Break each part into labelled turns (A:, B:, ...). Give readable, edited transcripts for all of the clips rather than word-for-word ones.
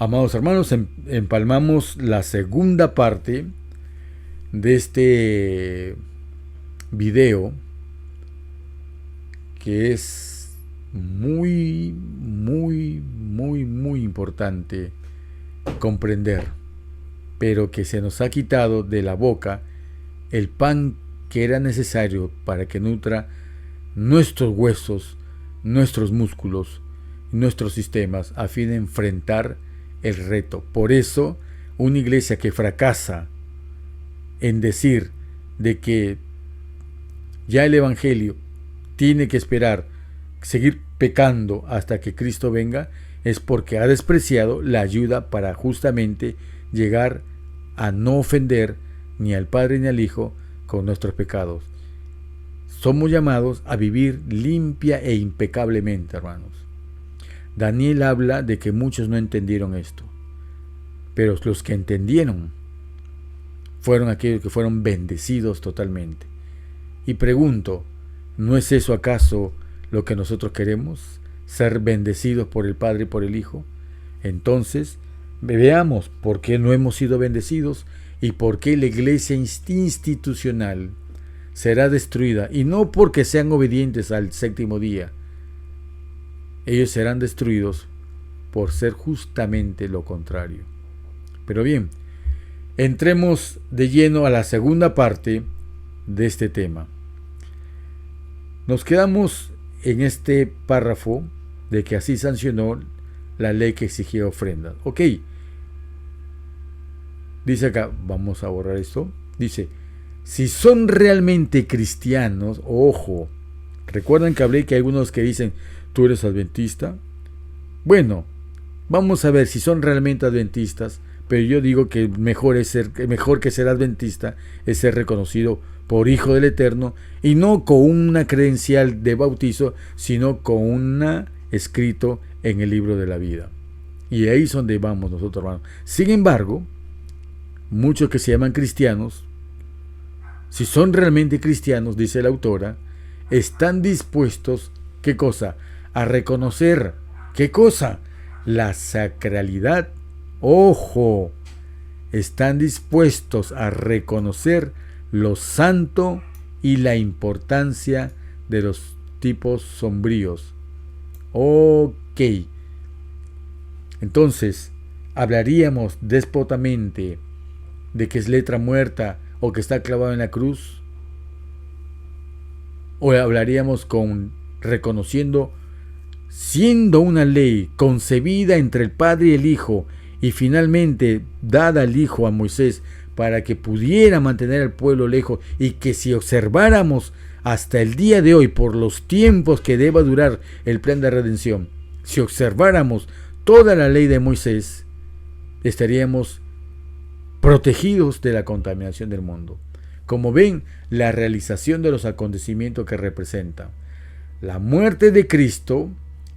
A: Amados hermanos, empalmamos la segunda parte de este video que es muy importante comprender, pero que se nos ha quitado de la boca el pan que era necesario para que nutra nuestros huesos, nuestros músculos, nuestros sistemas a fin de enfrentar el reto. Por eso, una iglesia que fracasa en decir de que ya el Evangelio tiene que esperar, seguir pecando hasta que Cristo venga, es porque ha despreciado la ayuda para justamente llegar a no ofender ni al Padre ni al Hijo con nuestros pecados. Somos llamados a vivir limpia e impecablemente, hermanos. Daniel habla de que muchos no entendieron esto, pero los que entendieron fueron aquellos que fueron bendecidos totalmente. Y pregunto, ¿no es eso acaso lo que nosotros queremos? ¿Ser bendecidos por el Padre y por el Hijo? Entonces, veamos por qué no hemos sido bendecidos y por qué la iglesia institucional será destruida. Y no porque sean obedientes al séptimo día. Ellos serán destruidos por ser justamente lo contrario. Pero bien, entremos de lleno a la segunda parte de este tema. Nos quedamos en este párrafo de que así sancionó la ley que exigía ofrendas. Ok, dice acá, vamos a borrar esto, dice, si son realmente cristianos, ojo, recuerdan que hablé que hay algunos que dicen, ¿tú eres adventista? Bueno, vamos a ver si son realmente adventistas, pero yo digo que mejor que ser adventista es ser reconocido por Hijo del Eterno, y no con una credencial de bautizo, sino con una escrito en el libro de la vida. Y ahí es donde vamos nosotros, hermanos. Sin embargo, muchos que se llaman cristianos, si son realmente cristianos, dice la autora, están dispuestos, ¿qué cosa? A reconocer, ¿qué cosa? La sacralidad. Ojo, están dispuestos a reconocer lo santo y la importancia de los tipos sombríos. Ok. Entonces, ¿hablaríamos déspotamente de que es letra muerta o que está clavado en la cruz? ¿O hablaríamos reconociendo, siendo una ley concebida entre el Padre y el Hijo y finalmente dada al Hijo a Moisés para que pudiera mantener al pueblo lejos, y que si observáramos hasta el día de hoy por los tiempos que deba durar el plan de redención, si observáramos toda la ley de Moisés, estaríamos protegidos de la contaminación del mundo? Como ven, la realización de los acontecimientos que representa la muerte de Cristo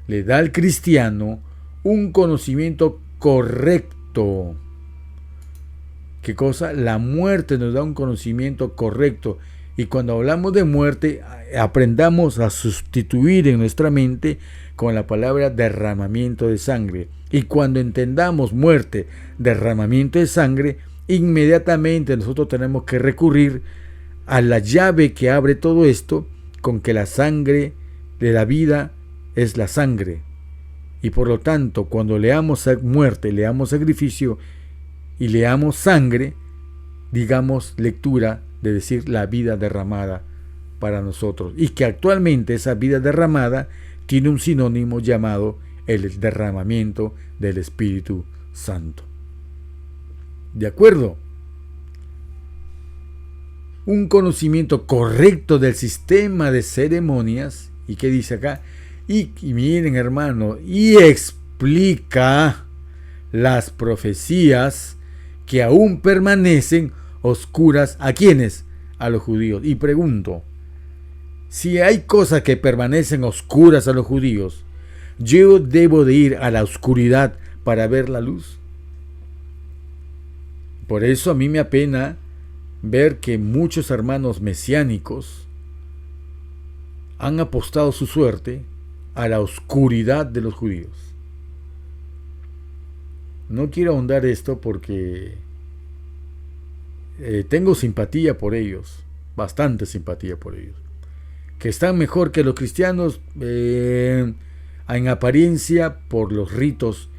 A: le da al cristiano un conocimiento correcto. ¿Qué cosa? La muerte nos da un conocimiento correcto. Y cuando hablamos de muerte, aprendamos a sustituir en nuestra mente con la palabra derramamiento de sangre. Y cuando entendamos muerte, derramamiento de sangre, inmediatamente nosotros tenemos que recurrir a la llave que abre todo esto, con que la sangre de la vida es la sangre. Y por lo tanto, cuando leamos muerte, leamos sacrificio y leamos sangre, digamos lectura de decir la vida derramada para nosotros, y que actualmente esa vida derramada tiene un sinónimo llamado el derramamiento del Espíritu Santo. ¿De acuerdo? Un conocimiento correcto del sistema de ceremonias. ¿Y qué dice acá? Y miren, hermano, y explica las profecías que aún permanecen oscuras. ¿A quiénes? A los judíos. Y pregunto, si hay cosas que permanecen oscuras a los judíos, ¿yo debo de ir a la oscuridad para ver la luz? Por eso a mí me apena ver que muchos hermanos mesiánicos han apostado su suerte a la oscuridad de los judíos. No quiero ahondar esto porque tengo simpatía por ellos, bastante simpatía por ellos. Que están mejor que los cristianos en apariencia por los ritos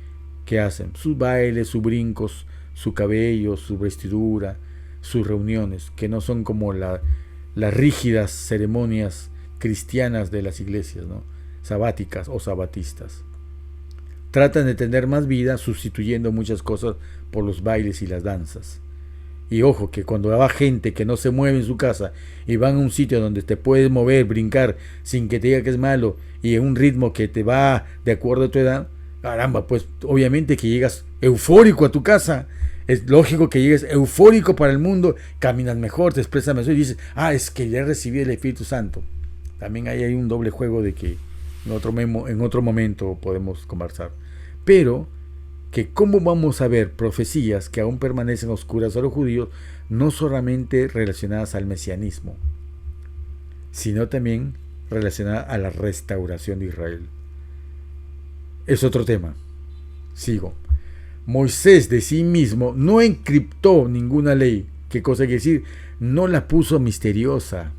A: que hacen, sus bailes, sus brincos, su cabello, su vestidura, sus reuniones, que no son como las rígidas ceremonias cristianas de las iglesias, ¿no? Sabáticas o sabatistas. Tratan de tener más vida sustituyendo muchas cosas por los bailes y las danzas. Y ojo, que cuando va gente que no se mueve en su casa y van a un sitio donde te puedes mover, brincar, sin que te diga que es malo y en un ritmo que te va de acuerdo a tu edad, caramba, pues obviamente que llegas eufórico a tu casa. Es lógico que llegues eufórico para el mundo, caminas mejor, te expresas mejor y dices, es que ya recibí el Espíritu Santo. También hay un doble juego de que en otro momento podemos conversar. Pero que cómo vamos a ver profecías que aún permanecen oscuras a los judíos, no solamente relacionadas al mesianismo, sino también relacionadas a la restauración de Israel. Es otro tema. Sigo. Moisés de sí mismo no encriptó ninguna ley. ¿Qué cosa quiere decir? No la puso misteriosa,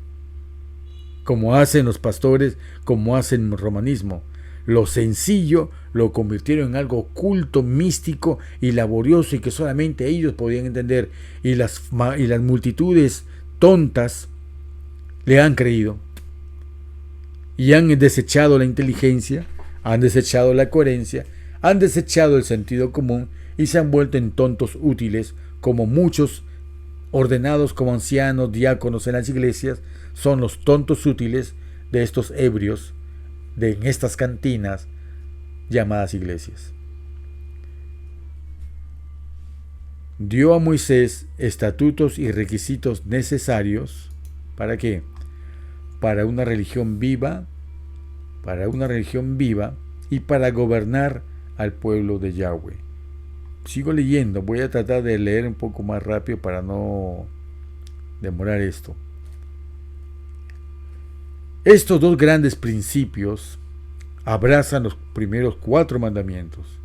A: como hacen los pastores, como hacen el romanismo. Lo sencillo lo convirtieron en algo oculto, místico y laborioso y que solamente ellos podían entender. Y las multitudes tontas le han creído. Y han desechado la inteligencia, han desechado la coherencia, han desechado el sentido común y se han vuelto en tontos útiles, como muchos ordenados como ancianos, diáconos en las iglesias, son los tontos útiles de estos ebrios en estas cantinas llamadas iglesias. Dio a Moisés estatutos y requisitos necesarios ¿para qué? Para una religión viva, y para gobernar al pueblo de Yahweh. Sigo leyendo, voy a tratar de leer un poco más rápido para no demorar esto. Estos dos grandes principios abrazan los primeros 4 mandamientos.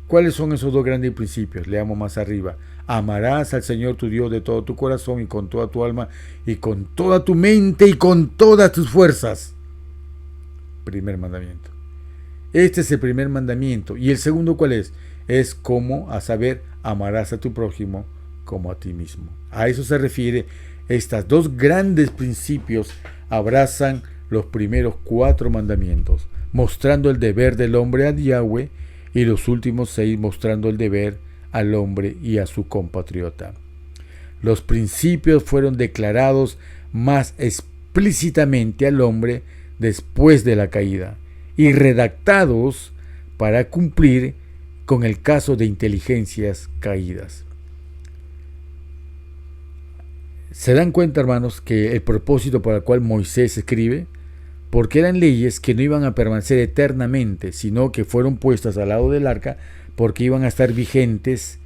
A: ¿Cuáles son esos dos grandes principios? Leamos más arriba. Amarás al Señor tu Dios de todo tu corazón y con toda tu alma y con toda tu mente y con todas tus fuerzas. Primer mandamiento. Este es el primer mandamiento. ¿Y el segundo cuál es? Es como, a saber, amarás a tu prójimo como a ti mismo. A eso se refiere. Estos dos grandes principios abrazan los primeros 4 mandamientos, mostrando el deber del hombre a Yahweh, y los últimos 6 mostrando el deber al hombre y a su compatriota. Los principios fueron declarados más explícitamente al hombre después de la caída y redactados para cumplir con el caso de inteligencias caídas. ¿Se dan cuenta, hermanos, que el propósito por el cual Moisés escribe? Porque eran leyes que no iban a permanecer eternamente, sino que fueron puestas al lado del arca porque iban a estar vigentes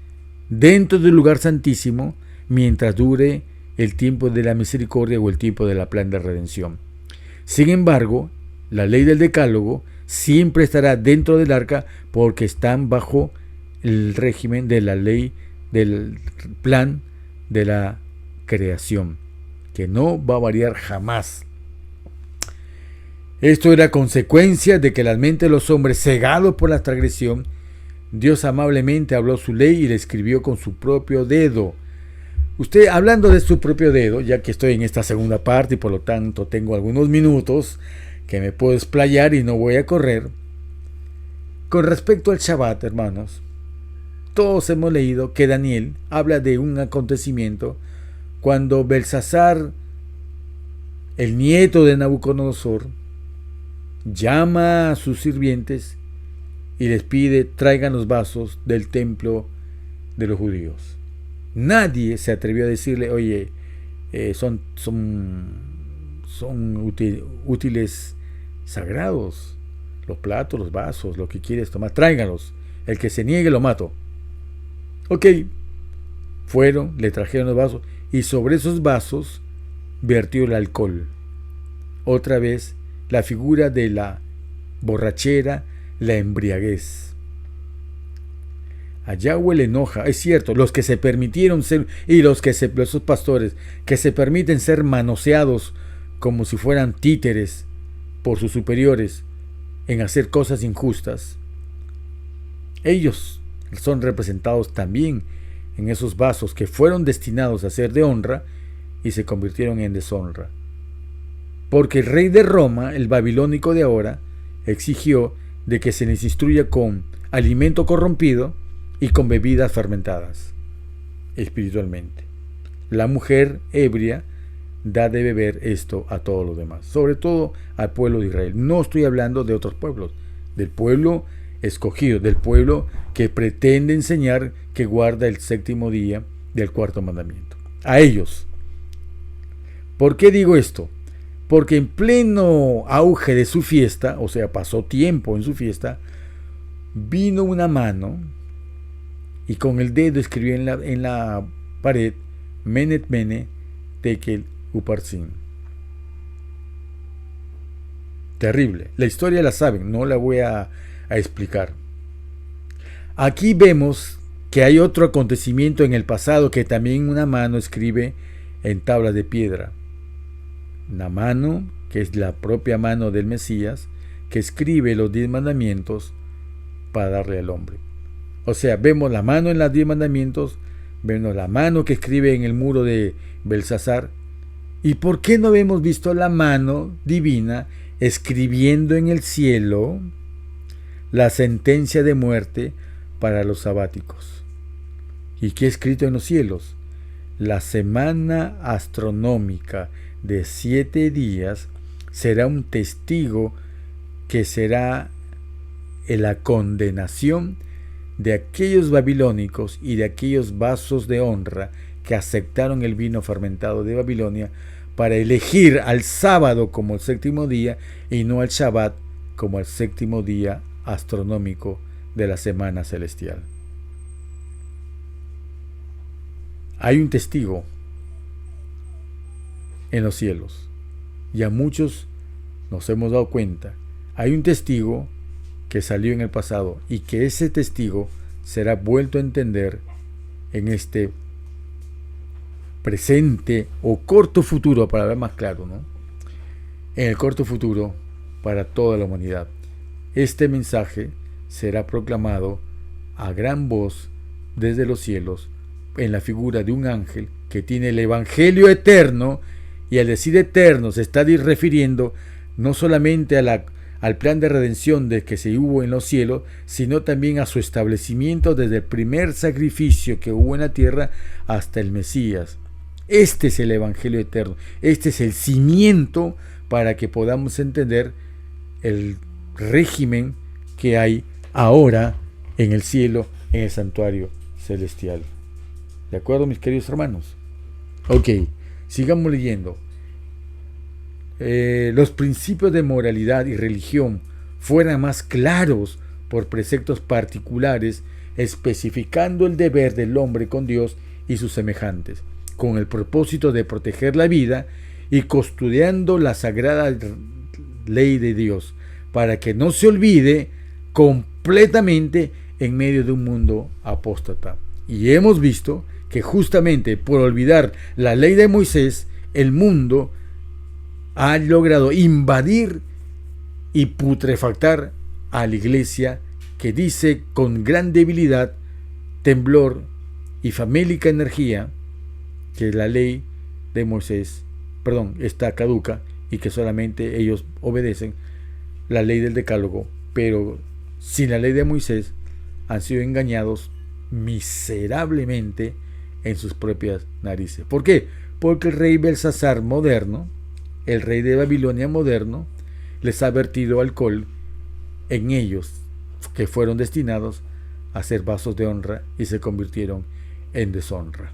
A: dentro del lugar santísimo mientras dure el tiempo de la misericordia o el tiempo de la plan de redención. Sin embargo, la ley del decálogo siempre estará dentro del arca porque están bajo el régimen de la ley del plan de la creación, que no va a variar jamás. Esto era consecuencia de que la mente de los hombres, cegados por la transgresión, Dios amablemente habló su ley y la escribió con su propio dedo. Usted, hablando de su propio dedo, ya que estoy en esta segunda parte y por lo tanto tengo algunos minutos que me puedo explayar y no voy a correr. Con respecto al Shabbat, hermanos, todos hemos leído que Daniel habla de un acontecimiento cuando Belsasar, el nieto de Nabucodonosor, llama a sus sirvientes y les pide traigan los vasos del templo de los judíos. Nadie se atrevió a decirle, oye, son útiles sagrados, los platos, los vasos, lo que quieres tomar, tráiganlos. El que se niegue lo mato. Ok, fueron, le trajeron los vasos y sobre esos vasos vertió el alcohol. Otra vez, la figura de la borrachera, la embriaguez. A Yahweh le enoja, es cierto, los que se permitieron ser, y esos pastores, que se permiten ser manoseados como si fueran títeres por sus superiores en hacer cosas injustas. Ellos son representados también en esos vasos que fueron destinados a ser de honra y se convirtieron en deshonra. Porque el rey de Roma, el babilónico de ahora, exigió de que se les instruya con alimento corrompido y con bebidas fermentadas espiritualmente. La mujer ebria da de beber esto a todos los demás, sobre todo al pueblo de Israel. No estoy hablando de otros pueblos, del pueblo escogido, del pueblo que pretende enseñar que guarda el séptimo día del cuarto mandamiento. A ellos. ¿Por qué digo esto? Porque en pleno auge de su fiesta, o sea, pasó tiempo en su fiesta, vino una mano y con el dedo escribió en la pared Menet Mene Tekel Uparsin. Terrible. La historia la saben, no la voy a explicar. Aquí vemos que hay otro acontecimiento en el pasado que también una mano escribe en tablas de piedra. Una mano, que es la propia mano del Mesías, que escribe los 10 mandamientos para darle al hombre. O sea, vemos la mano en los 10 mandamientos, vemos la mano que escribe en el muro de Belsasar. ¿Y por qué no hemos visto la mano divina escribiendo en el cielo la sentencia de muerte para los sabáticos? ¿Y qué ha escrito en los cielos? La semana astronómica de 7 días será un testigo que será en la condenación de aquellos babilónicos y de aquellos vasos de honra que aceptaron el vino fermentado de Babilonia para elegir al sábado como el séptimo día y no al Shabbat como el séptimo día astronómico de la semana celestial. Hay un testigo en los cielos y a muchos nos hemos dado cuenta. Hay un testigo que salió en el pasado y que ese testigo será vuelto a entender en este presente o corto futuro, para ver más claro, ¿no? En el corto futuro para toda la humanidad. Este mensaje será proclamado a gran voz desde los cielos en la figura de un ángel que tiene el evangelio eterno, y al decir eterno se está refiriendo no solamente al plan de redención de que se hubo en los cielos, sino también a su establecimiento desde el primer sacrificio que hubo en la tierra hasta el Mesías. Este es el evangelio eterno, este es el cimiento para que podamos entender el régimen que hay ahora en el cielo, en el santuario celestial. ¿De acuerdo, mis queridos hermanos? Ok, sigamos leyendo. Los principios de moralidad y religión fueran más claros por preceptos particulares, especificando el deber del hombre con Dios y sus semejantes, con el propósito de proteger la vida y custodiando la sagrada ley de Dios, para que no se olvide completamente en medio de un mundo apóstata. Y hemos visto que justamente por olvidar la ley de Moisés, el mundo ha logrado invadir y putrefactar a la iglesia, que dice con gran debilidad, temblor y famélica energía que la ley de Moisés, está caduca y que solamente ellos obedecen la ley del decálogo, pero sin la ley de Moisés han sido engañados miserablemente en sus propias narices. ¿Por qué? Porque el rey Belsasar moderno, el rey de Babilonia moderno, les ha vertido alcohol en ellos, que fueron destinados a ser vasos de honra y se convirtieron en deshonra.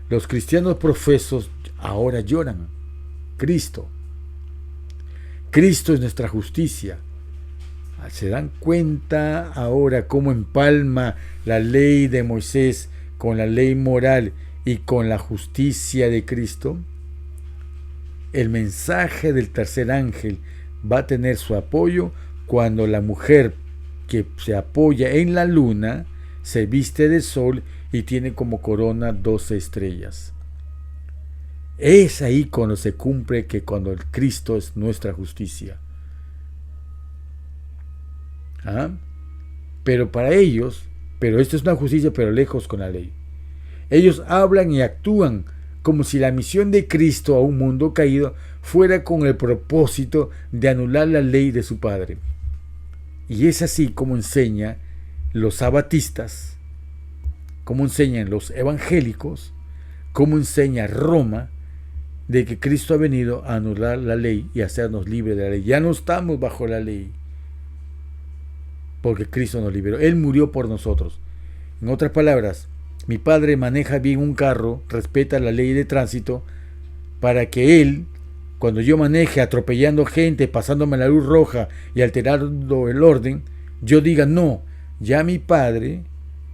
A: Los cristianos profesos ahora lloran. Cristo es nuestra justicia. ¿Se dan cuenta ahora cómo empalma la ley de Moisés con la ley moral y con la justicia de Cristo? El mensaje del tercer ángel va a tener su apoyo cuando la mujer que se apoya en la luna se viste de sol y tiene como corona 12 estrellas. Es ahí cuando se cumple que cuando el Cristo es nuestra justicia. ¿Ah? Pero para ellos, pero esto es una justicia, pero lejos con la ley. Ellos hablan y actúan como si la misión de Cristo a un mundo caído fuera con el propósito de anular la ley de su Padre. Y es así como enseñan los sabatistas, como enseñan los evangélicos, como enseña Roma, de que Cristo ha venido a anular la ley y hacernos libres de la ley. Ya no estamos bajo la ley, porque Cristo nos liberó. Él murió por nosotros. En otras palabras, mi padre maneja bien un carro, respeta la ley de tránsito, para que él, cuando yo maneje atropellando gente, pasándome la luz roja y alterando el orden, yo diga, no, ya mi padre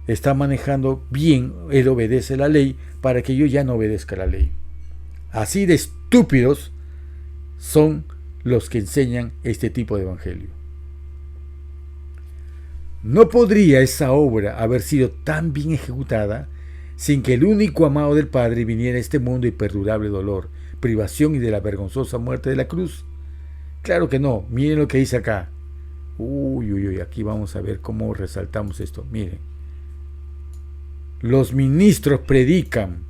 A: está manejando bien, él obedece la ley, para que yo ya no obedezca la ley. Así de estúpidos son los que enseñan este tipo de evangelio. No podría esa obra haber sido tan bien ejecutada sin que el único amado del Padre viniera a este mundo y perdurable dolor, privación y de la vergonzosa muerte de la cruz. Claro que no. Miren lo que dice acá. Aquí vamos a ver cómo resaltamos esto. Miren. Los ministros predican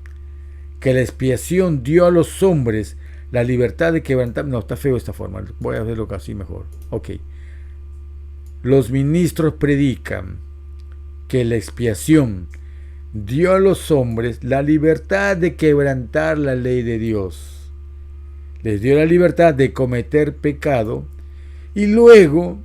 A: que la expiación dio a los hombres la libertad de quebrantar. No, está feo esta forma. Voy a hacerlo así mejor. Ok. Los ministros predican que la expiación dio a los hombres la libertad de quebrantar la ley de Dios. Les dio la libertad de cometer pecado y luego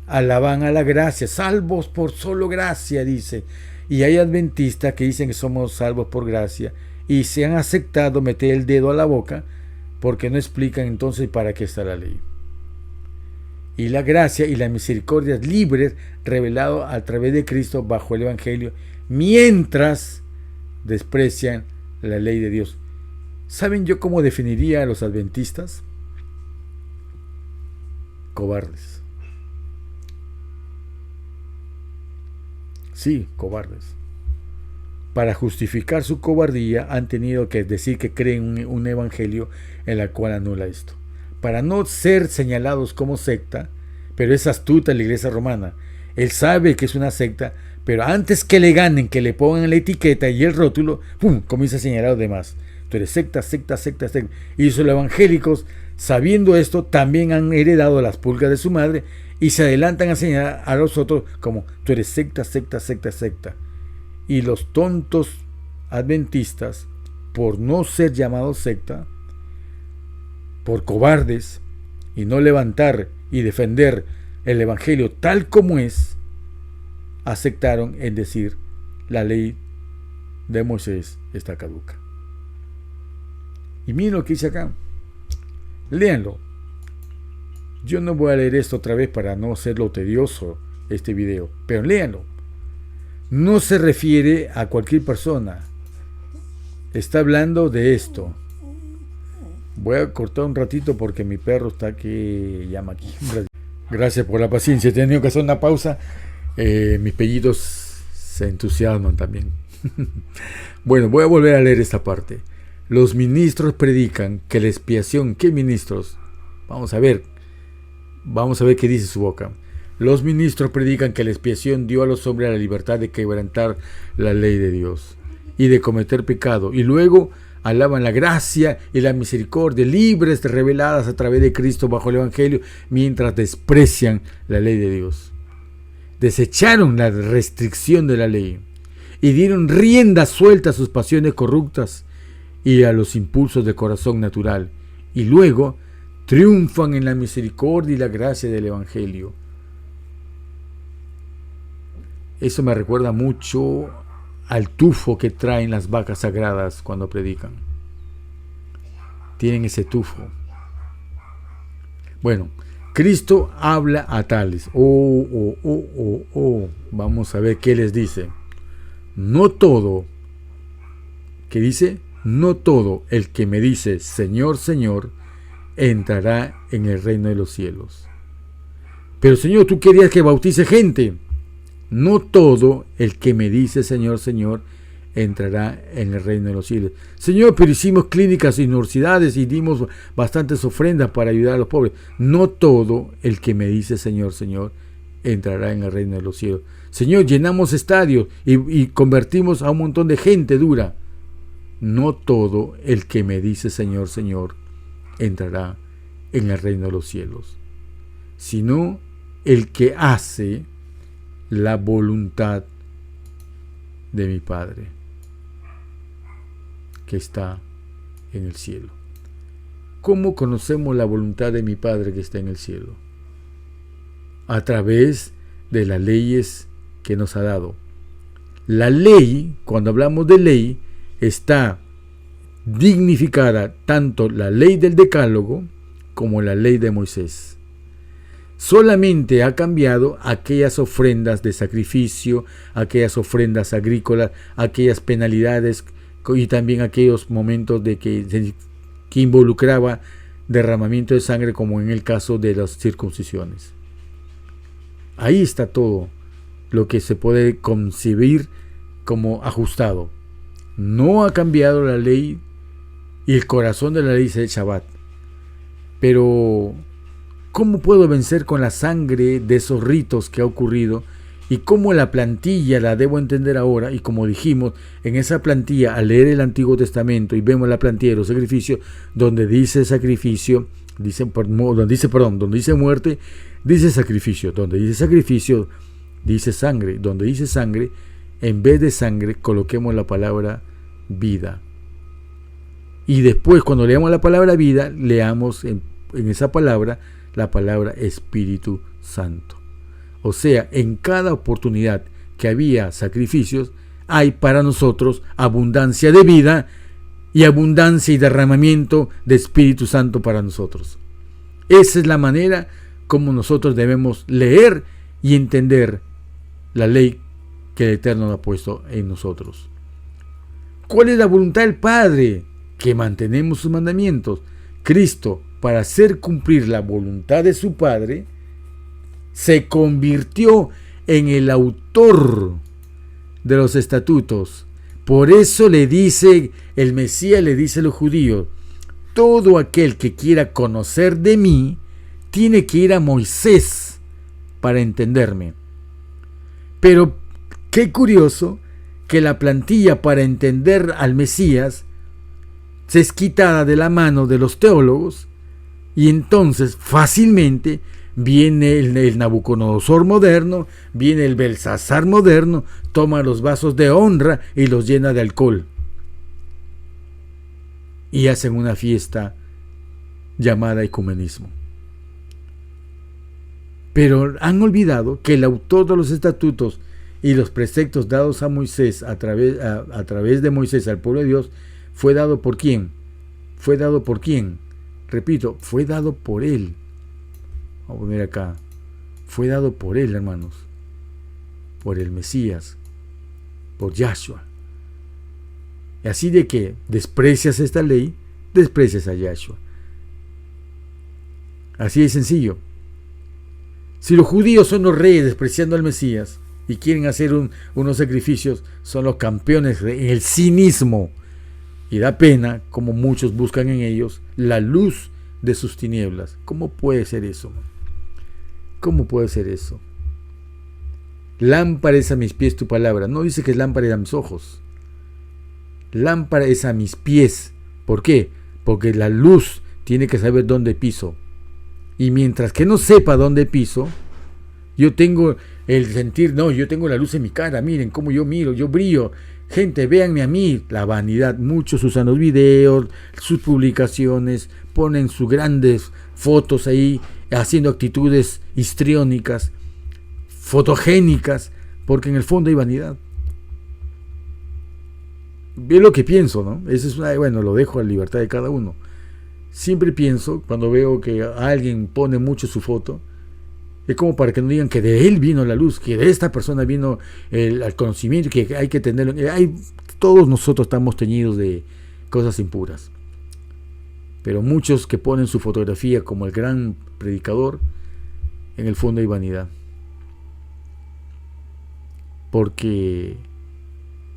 A: alaban a la gracia, salvos por solo gracia, dice. Y hay adventistas que dicen que somos salvos por gracia y se han aceptado meter el dedo a la boca porque no explican entonces para qué está la ley. Y la gracia y la misericordia libres revelado a través de Cristo bajo el Evangelio, mientras desprecian la ley de Dios. ¿Saben yo cómo definiría a los adventistas? Cobardes. Sí, cobardes. Para justificar su cobardía han tenido que decir que creen un evangelio en el cual anula esto. Para no ser señalados como secta, pero es astuta la iglesia romana. Él sabe que es una secta, pero antes que le ganen, que le pongan la etiqueta y el rótulo, ¡pum!, comienza a señalar a los demás. Tú eres secta, secta, secta, secta. Y los evangélicos, sabiendo esto, también han heredado las pulgas de su madre y se adelantan a señalar a los otros como tú eres secta, secta, secta, secta. Y los tontos adventistas, por no ser llamados secta, por cobardes y no levantar y defender el evangelio tal como es, aceptaron en decir la ley de Moisés está caduca. Y miren lo que dice acá. Léanlo. Yo no voy a leer esto otra vez para no hacerlo tedioso este video, pero léanlo. No se refiere a cualquier persona. Está hablando de esto. Voy a cortar un ratito porque mi perro está que llama aquí. Gracias por la paciencia. He tenido que hacer una pausa. Mis pellitos se entusiasman también. Bueno, voy a volver a leer esta parte. Los ministros predican que la expiación... ¿Qué ministros? Vamos a ver qué dice su boca. Los ministros predican que la expiación dio a los hombres la libertad de quebrantar la ley de Dios y de cometer pecado. Y luego alaban la gracia y la misericordia libres reveladas a través de Cristo bajo el Evangelio, mientras desprecian la ley de Dios. Desecharon la restricción de la ley y dieron rienda suelta a sus pasiones corruptas y a los impulsos del corazón natural, y luego triunfan en la misericordia y la gracia del Evangelio. Eso me recuerda mucho al tufo que traen las vacas sagradas cuando predican. Tienen ese tufo. Bueno, Cristo habla a tales. Vamos a ver qué les dice. No todo, ¿qué dice? No todo el que me dice Señor, Señor, entrará en el reino de los cielos. Pero Señor, tú querías que bautice gente. No todo el que me dice Señor, Señor, entrará en el reino de los cielos. Señor, pero hicimos clínicas y universidades y dimos bastantes ofrendas para ayudar a los pobres. No todo el que me dice Señor, Señor, entrará en el reino de los cielos. Señor, llenamos estadios y convertimos a un montón de gente dura. No todo el que me dice Señor, Señor, entrará en el reino de los cielos, sino el que hace la voluntad de mi Padre que está en el cielo. ¿Cómo conocemos la voluntad de mi Padre que está en el cielo? A través de las leyes que nos ha dado. La ley, cuando hablamos de ley, está dignificada tanto la ley del Decálogo como la ley de Moisés. Solamente ha cambiado aquellas ofrendas de sacrificio, aquellas ofrendas agrícolas, aquellas penalidades y también aquellos momentos de que involucraba derramamiento de sangre, como en el caso de las circuncisiones. Ahí está todo lo que se puede concebir como ajustado. No ha cambiado la ley y el corazón de la ley es el Shabbat. Pero ¿cómo puedo vencer con la sangre de esos ritos que ha ocurrido? Y cómo la plantilla la debo entender ahora. Y como dijimos, en esa plantilla, al leer el Antiguo Testamento y vemos la plantilla de los sacrificios, donde dice sacrificio, donde dice muerte, dice sacrificio. Donde dice sacrificio, dice sangre. Donde dice sangre, en vez de sangre, coloquemos la palabra vida. Y después, cuando leamos la palabra vida, leamos en esa palabra la palabra Espíritu Santo. O sea, en cada oportunidad que había sacrificios, hay para nosotros abundancia de vida y abundancia y derramamiento de Espíritu Santo para nosotros. Esa es la manera como nosotros debemos leer y entender la ley que el Eterno ha puesto en nosotros. ¿Cuál es la voluntad del Padre? Que mantenemos sus mandamientos. Cristo, para hacer cumplir la voluntad de su Padre, se convirtió en el autor de los estatutos. Por eso le dice, el Mesías le dice a los judíos, todo aquel que quiera conocer de mí, tiene que ir a Moisés para entenderme. Pero qué curioso que la plantilla para entender al Mesías se es quitada de la mano de los teólogos, y entonces fácilmente viene el Nabucodonosor moderno, viene el Belsasar moderno, toma los vasos de honra y los llena de alcohol. Y hacen una fiesta llamada ecumenismo. Pero han olvidado que el autor de los estatutos y los preceptos dados a Moisés a través de Moisés al pueblo de Dios, ¿fue dado por quién? ¿Fue dado por quién? Repito, fue dado por él. Vamos a poner acá. Fue dado por él, hermanos. Por el Mesías. Por Yahshua. Y así de que desprecias esta ley, desprecias a Yahshua. Así de sencillo. Si los judíos son los reyes despreciando al Mesías y quieren hacer unos sacrificios, son los campeones en el cinismo. Y da pena como muchos buscan en ellos la luz de sus tinieblas. ¿Cómo puede ser eso? ¿Cómo puede ser eso? Lámpara es a mis pies tu palabra. No dice que es lámpara a mis ojos. Lámpara es a mis pies. ¿Por qué? Porque la luz tiene que saber dónde piso. Y mientras que no sepa dónde piso, yo tengo el sentir, no, yo tengo la luz en mi cara, miren cómo yo miro, yo brillo. Gente, véanme a mí, la vanidad. Muchos usan los videos, sus publicaciones, ponen sus grandes fotos ahí, haciendo actitudes histriónicas, fotogénicas, porque en el fondo hay vanidad. Ve lo que pienso, ¿no? Eso es bueno, lo dejo a la libertad de cada uno. Siempre pienso, cuando veo que alguien pone mucho su foto, es como para que no digan que de él vino la luz, que de esta persona vino el conocimiento, que hay que tenerlo. Todos nosotros estamos teñidos de cosas impuras. Pero muchos que ponen su fotografía como el gran predicador, en el fondo hay vanidad. porque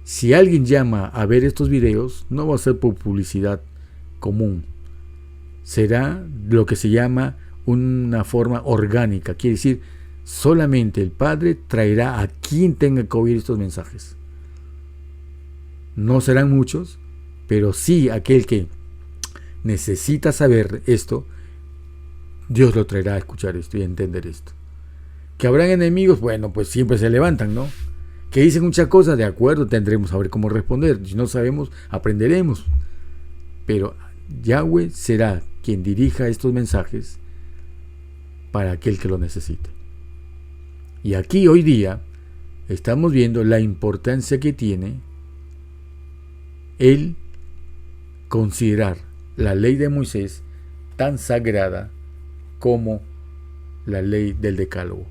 A: si alguien llama a ver estos videos, no va a ser por publicidad común, será lo que se llama una forma orgánica, quiere decir, solamente el Padre traerá a quien tenga que oír estos mensajes. No serán muchos, pero sí aquel que necesita saber esto, Dios lo traerá a escuchar esto y a entender esto. Que habrán enemigos, bueno, pues siempre se levantan, ¿no? Que dicen muchas cosas, de acuerdo, tendremos a ver cómo responder. Si no sabemos, aprenderemos. Pero Yahweh será quien dirija estos mensajes para aquel que lo necesite. Y aquí hoy día estamos viendo la importancia que tiene el considerar la ley de Moisés tan sagrada como la ley del Decálogo,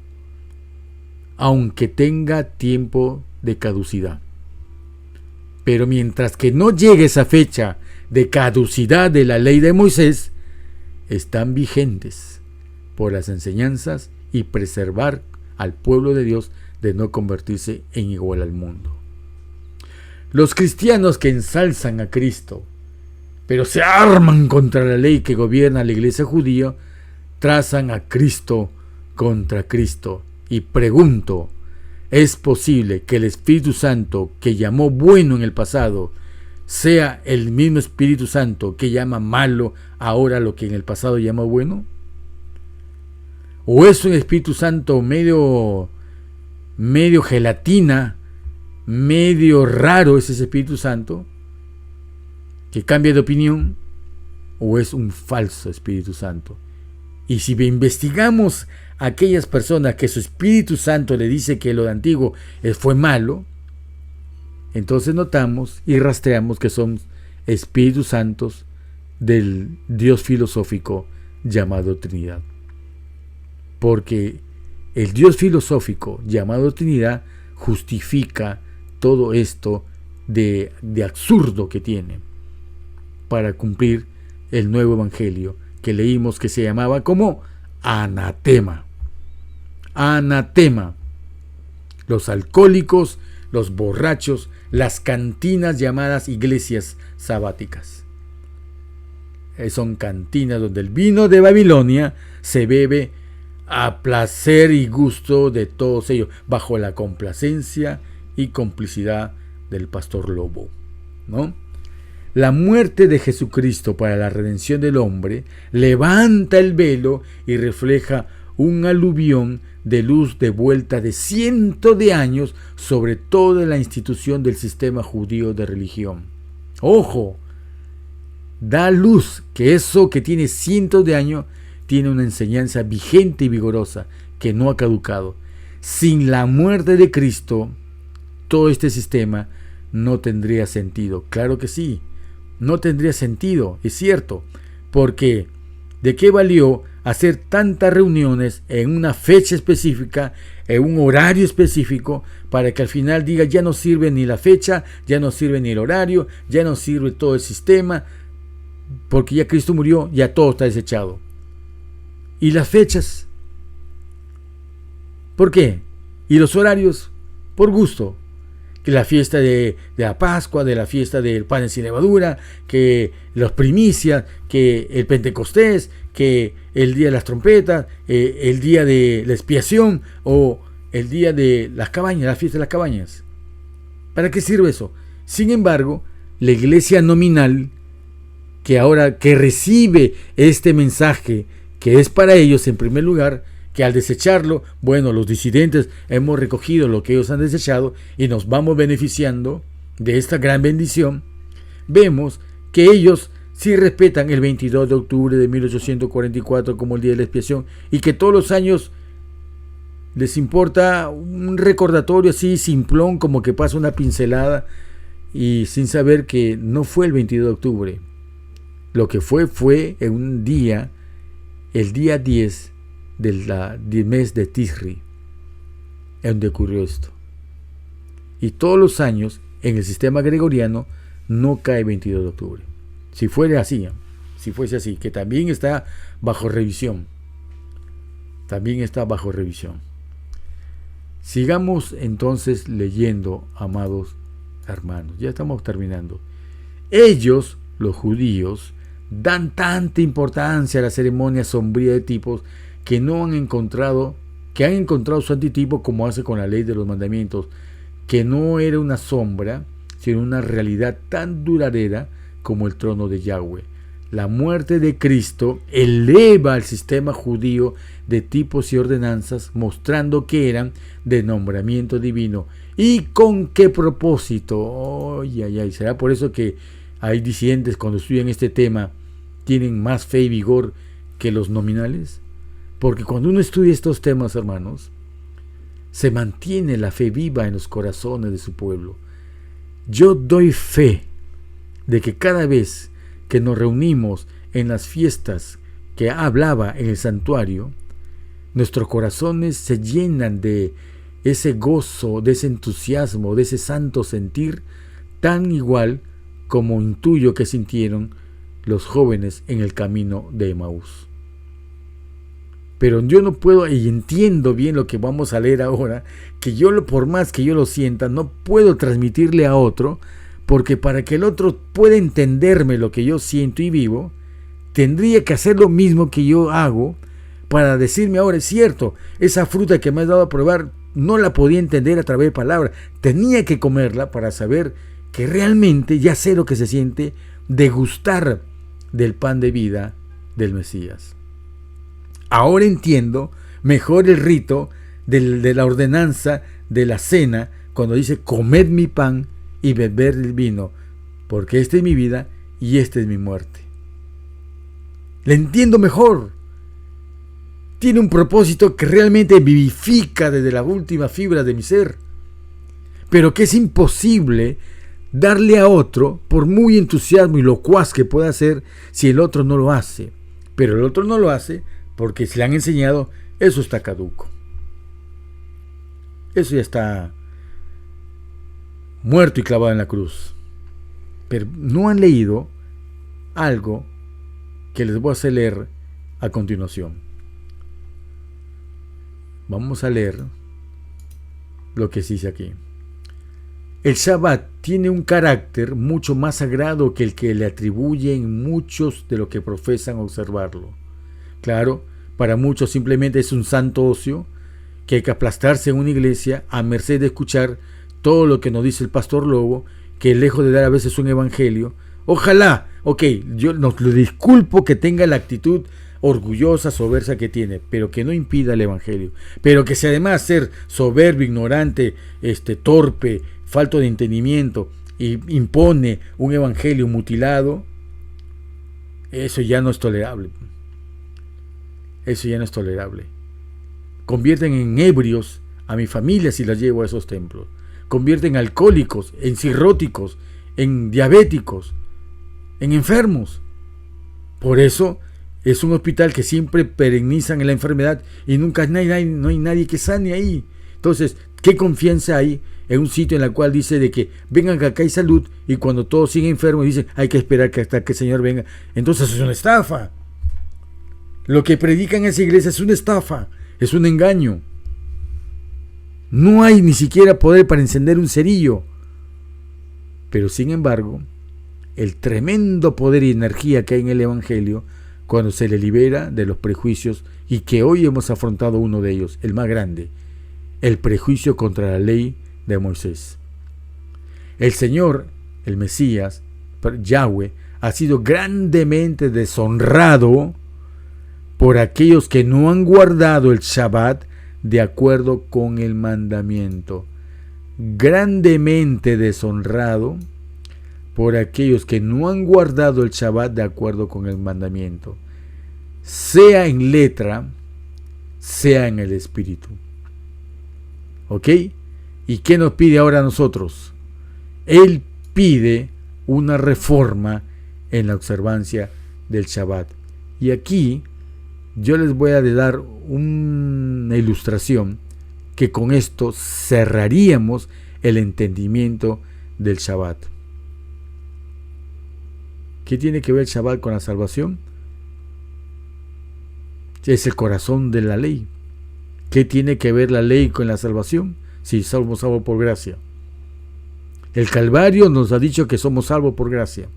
A: aunque tenga tiempo de caducidad. Pero mientras que no llegue esa fecha de caducidad de la ley de Moisés, están vigentes por las enseñanzas y preservar al pueblo de Dios de no convertirse en igual al mundo. Los cristianos que ensalzan a Cristo, pero se arman contra la ley que gobierna la iglesia judía, trazan a Cristo contra Cristo. Y pregunto, ¿es posible que el Espíritu Santo que llamó bueno en el pasado sea el mismo Espíritu Santo que llama malo ahora lo que en el pasado llamó bueno? ¿O es un Espíritu Santo medio gelatina, medio raro ese Espíritu Santo que cambia de opinión? ¿O es un falso Espíritu Santo? Y si investigamos a aquellas personas que su Espíritu Santo le dice que lo de antiguo fue malo, entonces notamos y rastreamos que son Espíritus Santos del Dios filosófico llamado Trinidad. Porque el Dios filosófico llamado Trinidad justifica todo esto de absurdo que tiene para cumplir el nuevo evangelio que leímos, que se llamaba como anatema. Anatema. Los alcohólicos, los borrachos, las cantinas llamadas iglesias sabáticas. Son cantinas donde el vino de Babilonia se bebe a placer y gusto de todos ellos, bajo la complacencia y complicidad del pastor lobo, ¿no? La muerte de Jesucristo para la redención del hombre levanta el velo y refleja un aluvión de luz de vuelta de cientos de años sobre toda la institución del sistema judío de religión. ¡Ojo! Da luz que eso que tiene cientos de años tiene una enseñanza vigente y vigorosa que no ha caducado. Sin la muerte de Cristo, todo este sistema no tendría sentido. Claro que sí. No tendría sentido, es cierto, porque ¿de qué valió hacer tantas reuniones en una fecha específica, en un horario específico, para que al final diga ya no sirve ni la fecha, ya no sirve ni el horario, ya no sirve todo el sistema, porque ya Cristo murió, ya todo está desechado? ¿Y las fechas? ¿Por qué? ¿Y los horarios? Por gusto. Que la fiesta de la Pascua, de la fiesta del pan sin levadura, que las primicias, que el Pentecostés, que el día de las trompetas, el día de la expiación o el día de las cabañas, la fiesta de las cabañas. ¿Para qué sirve eso? Sin embargo, la iglesia nominal, que ahora que recibe este mensaje, que es para ellos en primer lugar, que al desecharlo, bueno, los disidentes hemos recogido lo que ellos han desechado y nos vamos beneficiando de esta gran bendición, vemos que ellos sí respetan el 22 de octubre de 1844 como el día de la expiación y que todos los años les importa un recordatorio así simplón, como que pasa una pincelada y sin saber que no fue el 22 de octubre. Lo que fue en un día, el día 10 del mes de Tisri, en donde ocurrió esto. Y todos los años en el sistema gregoriano no cae 22 de octubre. Si fuese así, que también está bajo revisión. Sigamos entonces leyendo, amados hermanos. Ya estamos terminando. Ellos, los judíos, dan tanta importancia a la ceremonia sombría de tipos que han encontrado su antitipo, como hace con la ley de los mandamientos, que no era una sombra, sino una realidad tan duradera como el trono de Yahweh. La muerte de Cristo eleva al sistema judío de tipos y ordenanzas, mostrando que eran de nombramiento divino. ¿Y con qué propósito? ¿Será por eso que hay disidentes cuando estudian este tema tienen más fe y vigor que los nominales? Porque cuando uno estudia estos temas, hermanos, se mantiene la fe viva en los corazones de su pueblo. Yo doy fe de que cada vez que nos reunimos en las fiestas que hablaba en el santuario, nuestros corazones se llenan de ese gozo, de ese entusiasmo, de ese santo sentir, tan igual como intuyo que sintieron los jóvenes en el camino de Emaús. Pero yo no puedo, y entiendo bien lo que vamos a leer ahora, que yo, por más que yo lo sienta, no puedo transmitirle a otro, porque para que el otro pueda entenderme lo que yo siento y vivo, tendría que hacer lo mismo que yo hago para decirme ahora, es cierto, esa fruta que me has dado a probar no la podía entender a través de palabras, tenía que comerla para saber que realmente ya sé lo que se siente degustar del pan de vida del Mesías. Ahora entiendo mejor el rito de la ordenanza de la cena, cuando dice comed mi pan y beber el vino, porque esta es mi vida y esta es mi muerte. Le entiendo mejor. Tiene un propósito que realmente vivifica desde la última fibra de mi ser, pero que es imposible darle a otro, por muy entusiasmo y locuaz que pueda ser, si el otro no lo hace. Pero el otro no lo hace porque se le han enseñado, eso está caduco. Eso ya está muerto y clavado en la cruz. Pero no han leído algo que les voy a hacer leer a continuación. Vamos a leer lo que se dice aquí. El Shabbat tiene un carácter mucho más sagrado que el que le atribuyen muchos de los que profesan observarlo. Claro, para muchos simplemente es un santo ocio que hay que aplastarse en una iglesia a merced de escuchar todo lo que nos dice el pastor Lobo, que lejos de dar a veces un evangelio, ojalá, yo lo disculpo que tenga la actitud orgullosa, soberbia que tiene, pero que no impida el evangelio, pero que si además ser soberbio, ignorante, torpe, falto de entendimiento, y impone un evangelio mutilado, eso ya no es tolerable. Eso ya no es tolerable. Convierten en ebrios a mi familia si las llevo a esos templos. Convierten en alcohólicos, en cirróticos, en diabéticos, en enfermos. Por eso es un hospital que siempre perennizan en la enfermedad y nunca no hay nadie que sane ahí. Entonces, ¿qué confianza hay en un sitio en el cual dice de que vengan que acá hay salud, y cuando todos siguen enfermos dicen hay que esperar que hasta que el Señor venga? Entonces es una estafa. Lo que predican en esa iglesia es una estafa, es un engaño. No hay ni siquiera poder para encender un cerillo. Pero sin embargo, el tremendo poder y energía que hay en el evangelio, cuando se le libera de los prejuicios, y que hoy hemos afrontado uno de ellos, el más grande, el prejuicio contra la ley de Moisés. El Señor, el Mesías, Yahweh, ha sido grandemente deshonrado por aquellos que no han guardado el Shabbat de acuerdo con el mandamiento. Grandemente deshonrado por aquellos que no han guardado el Shabbat de acuerdo con el mandamiento, sea en letra, sea en el espíritu. ¿Ok? ¿Y qué nos pide ahora a nosotros? Él pide una reforma en la observancia del Shabbat. Y aquí yo les voy a dar una ilustración que con esto cerraríamos el entendimiento del Shabbat. ¿Qué tiene que ver el Shabbat con la salvación? Es el corazón de la ley. ¿Qué tiene que ver la ley con la salvación? Si somos salvos por gracia. El Calvario nos ha dicho que somos salvos por gracia.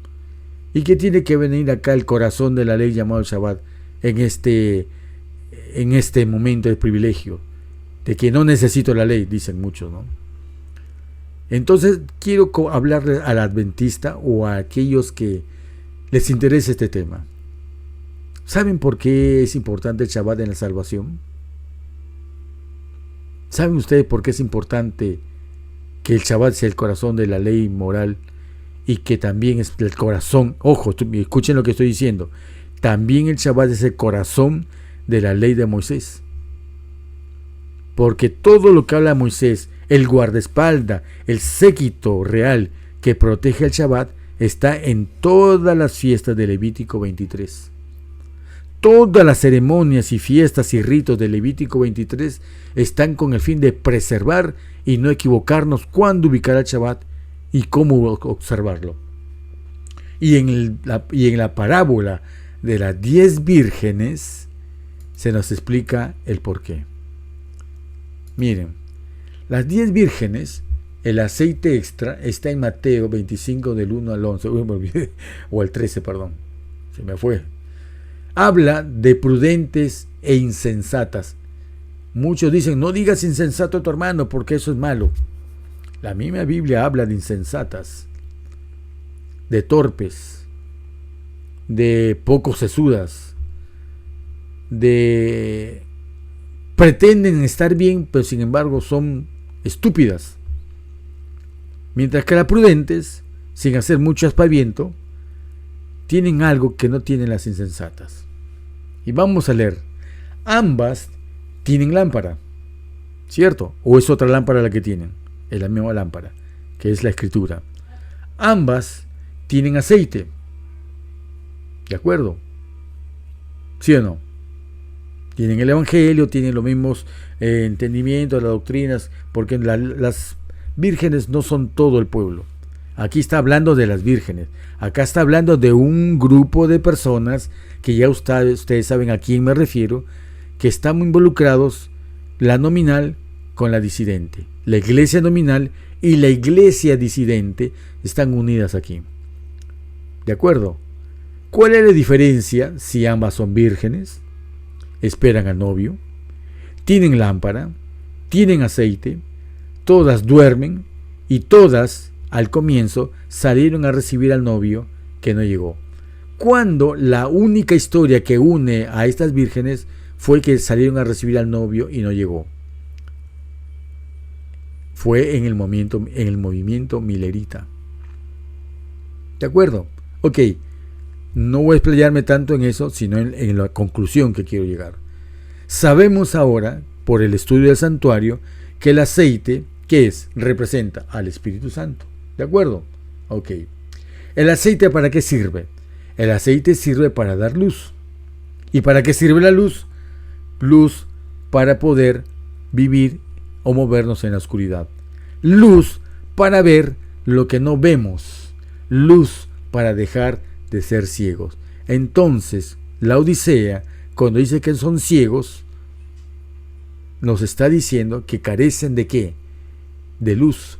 A: ¿Y qué tiene que venir acá el corazón de la ley llamado el Shabbat en este momento de privilegio? De que no necesito la ley, dicen muchos, ¿no? Entonces quiero hablarle al adventista o a aquellos que les interesa este tema. ¿Saben por qué es importante el Shabbat en la salvación? ¿Saben ustedes por qué es importante que el Shabbat sea el corazón de la ley moral y que también es el corazón? Ojo, escuchen lo que estoy diciendo. También el Shabbat es el corazón de la ley de Moisés. Porque todo lo que habla Moisés, el guardaespaldas, el séquito real que protege el Shabbat, está en todas las fiestas de Levítico 23. Todas las ceremonias y fiestas y ritos de Levítico 23 están con el fin de preservar y no equivocarnos cuándo ubicar el Shabbat y cómo observarlo. Y en la parábola de las 10 vírgenes se nos explica el porqué. Miren, las 10 vírgenes, el aceite extra está en Mateo 25 del 1 al 11, o al 13, perdón, se me fue. Habla de prudentes e insensatas. Muchos dicen, no digas insensato a tu hermano porque eso es malo. La misma Biblia habla de insensatas, de torpes, de poco sesudas, de pretenden estar bien, pero sin embargo son estúpidas. Mientras que las prudentes, sin hacer mucho aspaviento, tienen algo que no tienen las insensatas. Y vamos a leer. Ambas tienen lámpara, ¿cierto? ¿O es otra lámpara la que tienen? Es la misma lámpara, que es la Escritura. Ambas tienen aceite. ¿De acuerdo? ¿Sí o no? Tienen el Evangelio, tienen los mismos entendimientos, las doctrinas, porque las vírgenes no son todo el pueblo. Aquí está hablando de las vírgenes. Acá está hablando de un grupo de personas que ya ustedes saben a quién me refiero, que están involucrados, la nominal con la disidente. La iglesia nominal y la iglesia disidente están unidas aquí. ¿De acuerdo? ¿Cuál es la diferencia si ambas son vírgenes? Esperan al novio, tienen lámpara, tienen aceite, todas duermen y todas al comienzo salieron a recibir al novio que no llegó. Cuando la única historia que une a estas vírgenes fue que salieron a recibir al novio y no llegó. Fue en el movimiento milerita. ¿De acuerdo? Ok. No voy a explayarme tanto en eso, sino en la conclusión que quiero llegar. Sabemos ahora, por el estudio del santuario, que el aceite, ¿qué es? Representa al Espíritu Santo. ¿De acuerdo? Ok. ¿El aceite para qué sirve? El aceite sirve para dar luz. ¿Y para qué sirve la luz? Luz para poder vivir o movernos en la oscuridad. Luz para ver lo que no vemos. Luz para dejar de ser ciegos. Entonces, la Odisea, cuando dice que son ciegos, nos está diciendo que carecen de ¿qué? De luz.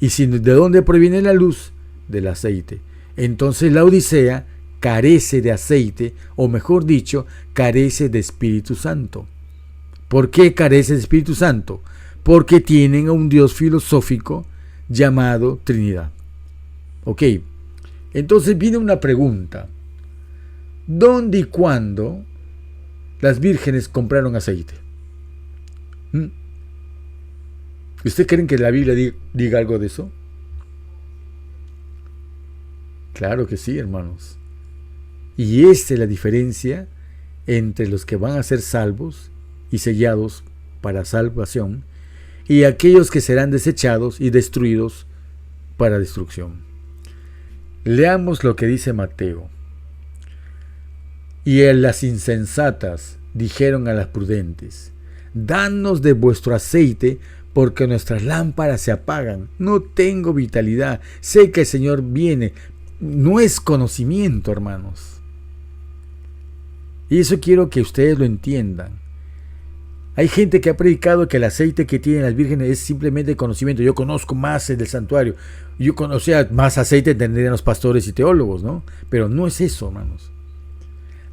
A: ¿Y de dónde proviene la luz? Del aceite. Entonces la Odisea carece de aceite, o mejor dicho, carece de Espíritu Santo. ¿Por qué carece de Espíritu Santo? Porque tienen a un Dios filosófico llamado Trinidad. Ok. Entonces viene una pregunta. ¿Dónde y cuándo las vírgenes compraron aceite? ¿Ustedes creen que la Biblia diga algo de eso? Claro que sí, hermanos. Y esta es la diferencia entre los que van a ser salvos y sellados para salvación y aquellos que serán desechados y destruidos para destrucción. Leamos lo que dice Mateo. Y las insensatas dijeron a las prudentes: danos de vuestro aceite, porque nuestras lámparas se apagan. No tengo vitalidad. Sé que el Señor viene. No es conocimiento, hermanos. Y eso quiero que ustedes lo entiendan. Hay gente que ha predicado que el aceite que tienen las vírgenes es simplemente conocimiento. Yo conozco más del santuario. O sea, más aceite tendrían los pastores y teólogos, ¿no? Pero no es eso, hermanos.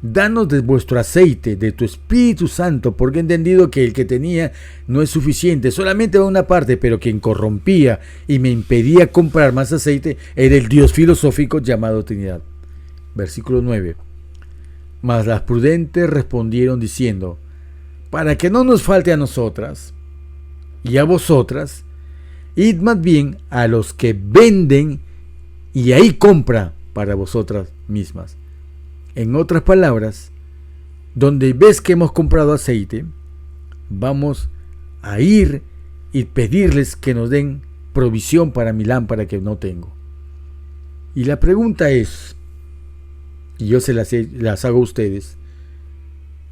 A: Danos de vuestro aceite, de tu Espíritu Santo, porque he entendido que el que tenía no es suficiente, solamente va una parte, pero quien corrompía y me impedía comprar más aceite era el Dios filosófico llamado Trinidad. Versículo 9. Mas las prudentes respondieron diciendo: para que no nos falte a nosotras y a vosotras, id más bien a los que venden y ahí compra para vosotras mismas. En otras palabras, donde ves que hemos comprado aceite, vamos a ir y pedirles que nos den provisión para mi lámpara que no tengo. Y la pregunta es, y yo las hago a ustedes,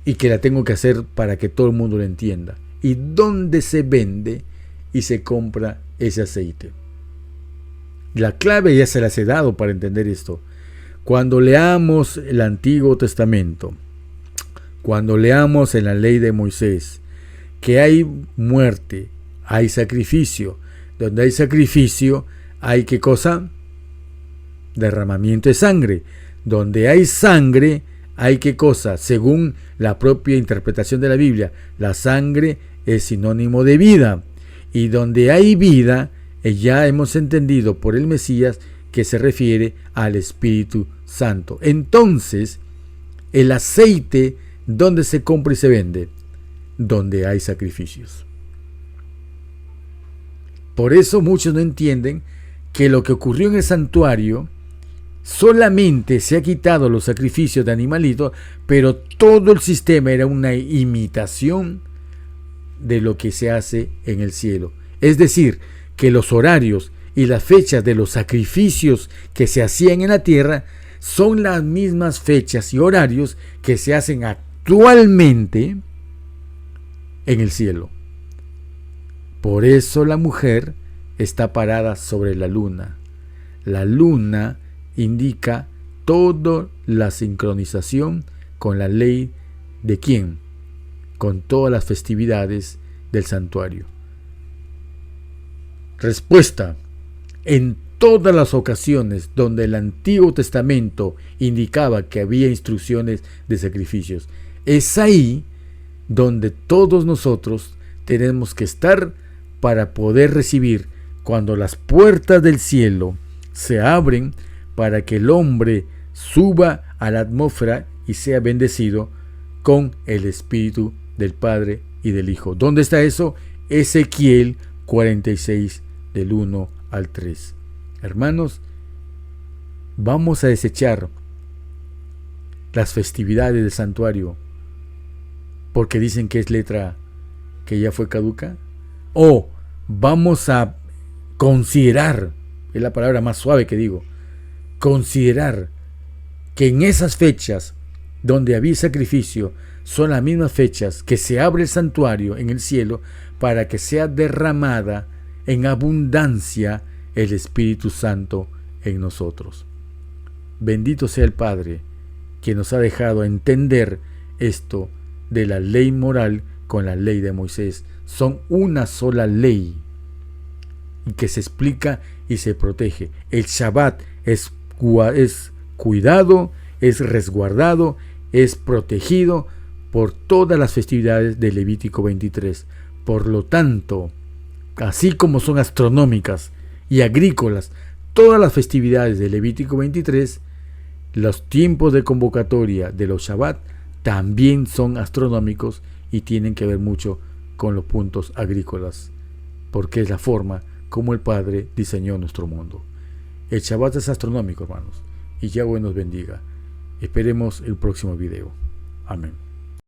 A: y que la tengo que hacer para que todo el mundo lo entienda. ¿Y dónde se vende y se compra ese aceite? La clave ya se las he dado para entender esto. Cuando leamos el Antiguo Testamento, cuando leamos en la ley de Moisés, que hay muerte, hay sacrificio. Donde hay sacrificio, hay ¿qué cosa? Derramamiento de sangre. Donde hay sangre, hay ¿qué cosa? Según la propia interpretación de la Biblia, la sangre es sinónimo de vida. Y donde hay vida, ya hemos entendido por el Mesías que se refiere al Espíritu Santo. Entonces, el aceite, ¿dónde se compra y se vende? Donde hay sacrificios. Por eso muchos no entienden que lo que ocurrió en el santuario, solamente se ha quitado los sacrificios de animalitos, pero todo el sistema era una imitación de lo que se hace en el cielo. Es decir, que los horarios y las fechas de los sacrificios que se hacían en la tierra son las mismas fechas y horarios que se hacen actualmente en el cielo. Por eso la mujer está parada sobre la luna. La luna indica toda la sincronización con la ley de ¿quién? Con todas las festividades del santuario. Respuesta: en todas las ocasiones donde el Antiguo Testamento indicaba que había instrucciones de sacrificios, es ahí donde todos nosotros tenemos que estar para poder recibir cuando las puertas del cielo se abren para que el hombre suba a la atmósfera y sea bendecido con el Espíritu del Padre y del Hijo. ¿Dónde está eso? Ezequiel 46, del 1 al 3. Hermanos, vamos a desechar las festividades del santuario porque dicen que es letra que ya fue caduca, o vamos a considerar, es la palabra más suave que digo, considerar que en esas fechas donde había sacrificio son las mismas fechas que se abre el santuario en el cielo para que sea derramada en abundancia el Espíritu Santo en nosotros. Bendito sea el Padre que nos ha dejado entender esto de la ley moral con la ley de Moisés. Son una sola ley y que se explica y se protege. El Shabbat es cuidado, es resguardado, es protegido por todas las festividades de Levítico 23. Por lo tanto, así como son astronómicas y agrícolas todas las festividades de Levítico 23, los tiempos de convocatoria de los Shabbat también son astronómicos y tienen que ver mucho con los puntos agrícolas, porque es la forma como el Padre diseñó nuestro mundo. El Shabbat es astronómico, hermanos, y Yahweh nos bendiga. Esperemos el próximo video. Amén.